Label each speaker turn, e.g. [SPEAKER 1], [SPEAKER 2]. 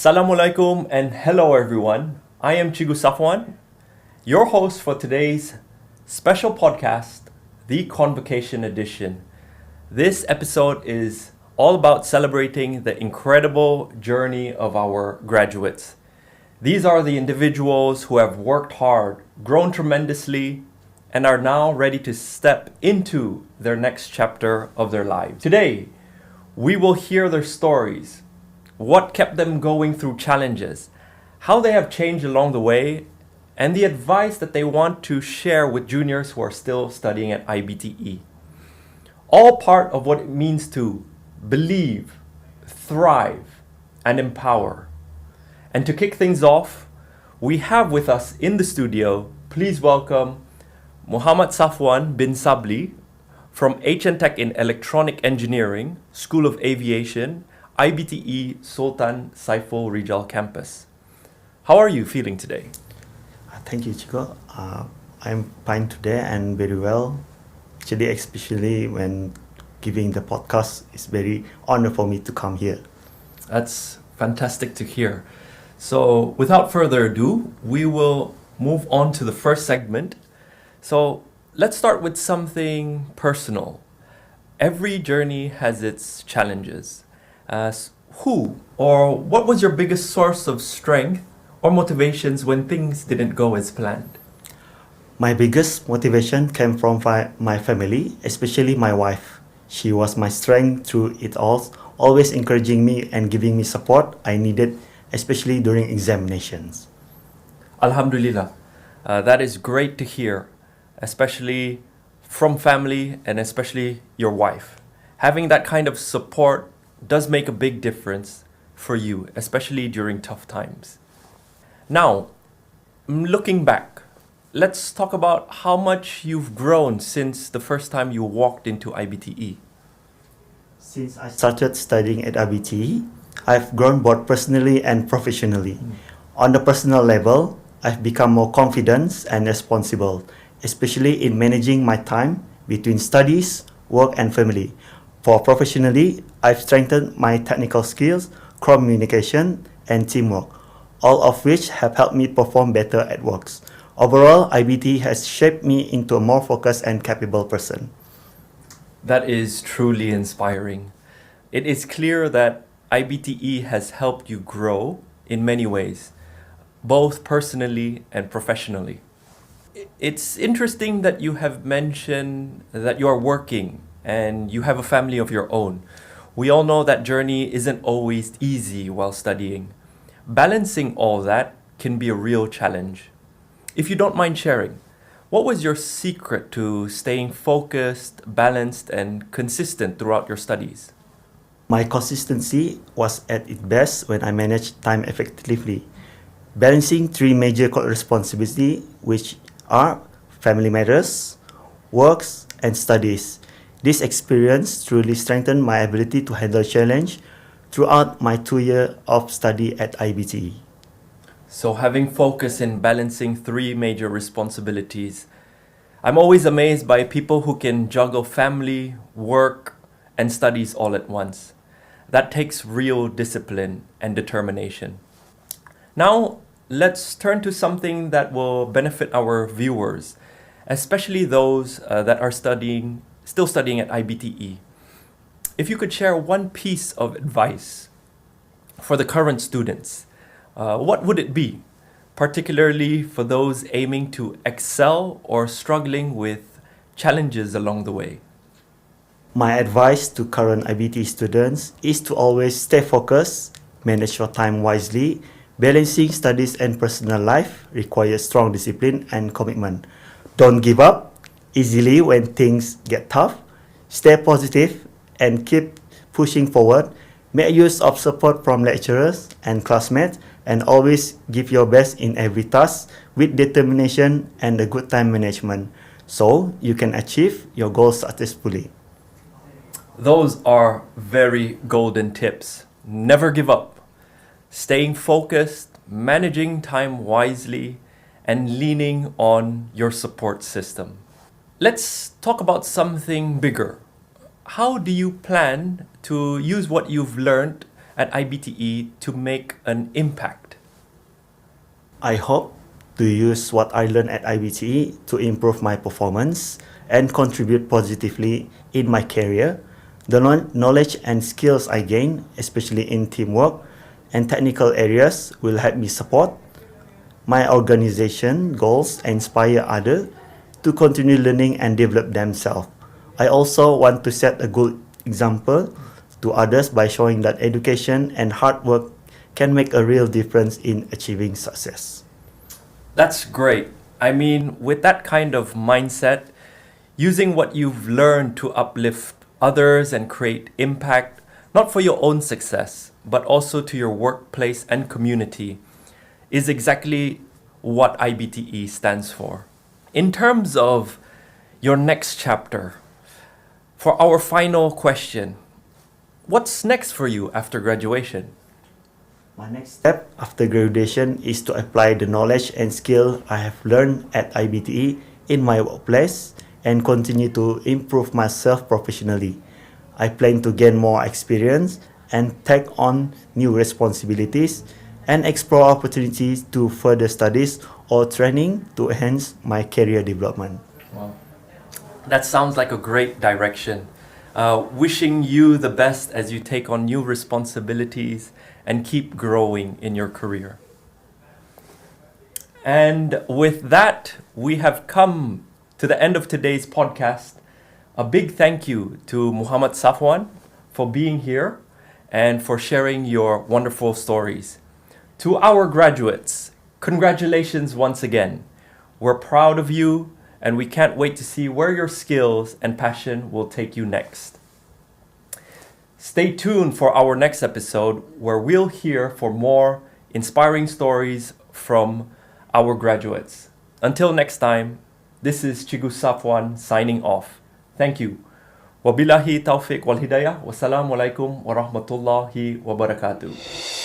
[SPEAKER 1] Assalamualaikum and hello everyone. I am Cikgu Safwan, your host for today's special podcast, the Convocation Edition. This episode is all about celebrating the incredible journey of our graduates. These are the individuals who have worked hard, grown tremendously, and are now ready to step into their next chapter of their lives. Today, we will hear their stories, what kept them going through challenges, how they have changed along the way, and the advice that they want to share with juniors who are still studying at IBTE. All part of what it means to believe, thrive, and empower. And to kick things off, we have with us in the studio, please welcome Mohammad Safwan bin Sabli from HNTec in Electronic Engineering, School of Aviation, IBTE Sultan Saiful Rijal campus. How are you feeling today?
[SPEAKER 2] Thank you, Chico. I'm fine today and very well. Actually, especially when giving the podcast, it's very honor for me to come here.
[SPEAKER 1] That's fantastic to hear. So without further ado, we will move on to the first segment. So let's start with something personal. Every journey has its challenges. Who or what was your biggest source of strength or motivations when things didn't go as planned?
[SPEAKER 2] My biggest motivation came from my family, especially my wife. She was my strength through it all, always encouraging me and giving me support I needed, especially during examinations.
[SPEAKER 1] Alhamdulillah. That is great to hear, especially from family and especially your wife. Having that kind of support does make a big difference for you, especially during tough times. Now, looking back, let's talk about how much you've grown since the first time you walked into IBTE.
[SPEAKER 2] Since I started studying at IBTE, I've grown both personally and professionally. On the personal level, I've become more confident and responsible, especially in managing my time between studies, work, and family. For professionally, I've strengthened my technical skills, communication, and teamwork, all of which have helped me perform better at works. Overall, IBTE has shaped me into a more focused and capable person.
[SPEAKER 1] That is truly inspiring. It is clear that IBTE has helped you grow in many ways, both personally and professionally. It's interesting that you have mentioned that you are working and you have a family of your own. We all know that journey isn't always easy while studying. Balancing all that can be a real challenge. If you don't mind sharing, what was your secret to staying focused, balanced, and consistent throughout your studies?
[SPEAKER 2] My consistency was at its best when I managed time effectively, balancing three major responsibilities, which are family matters, works, and studies. This experience truly strengthened my ability to handle challenge throughout my 2 years of study at IBTE.
[SPEAKER 1] So having focus in balancing three major responsibilities. I'm always amazed by people who can juggle family, work, and studies all at once. That takes real discipline and determination. Now, let's turn to something that will benefit our viewers, especially those that are still studying at IBTE. If you could share one piece of advice for the current students, what would it be, particularly for those aiming to excel or struggling with challenges along the way?
[SPEAKER 2] My advice to current IBTE students is to always stay focused, manage your time wisely. Balancing studies and personal life requires strong discipline and commitment. Don't give up easily when things get tough. Stay positive and keep pushing forward. Make use of support from lecturers and classmates and always give your best in every task with determination and a good time management so you can achieve your goals successfully.
[SPEAKER 1] Those are very golden tips. Never give up. Staying focused, managing time wisely, and leaning on your support system. Let's talk about something bigger. How do you plan to use what you've learned at IBTE to make an impact?
[SPEAKER 2] I hope to use what I learned at IBTE to improve my performance and contribute positively in my career. The knowledge and skills I gain, especially in teamwork and technical areas, will help me support my organization goals and inspire others to continue learning and develop themselves. I also want to set a good example to others by showing that education and hard work can make a real difference in achieving success.
[SPEAKER 1] That's great. I mean, with that kind of mindset, using what you've learned to uplift others and create impact, not for your own success, but also to your workplace and community, is exactly what IBTE stands for. In terms of your next chapter, for our final question, what's next for you after graduation?
[SPEAKER 2] My next step after graduation is to apply the knowledge and skill I have learned at IBTE in my workplace and continue to improve myself professionally. I plan to gain more experience and take on new responsibilities and explore opportunities to further studies or training to enhance my career development.
[SPEAKER 1] Wow. That sounds like a great direction. Wishing you the best as you take on new responsibilities and keep growing in your career. And with that, we have come to the end of today's podcast. A big thank you to Mohammad Safwan for being here and for sharing your wonderful stories. To our graduates, congratulations once again. We're proud of you and we can't wait to see where your skills and passion will take you next. Stay tuned for our next episode where we'll hear for more inspiring stories from our graduates. Until next time, this is Cikgu Safwan signing off. Thank you. Wabillahi taufiq wal hidayah. Wassalamualaikum warahmatullahi wabarakatuh.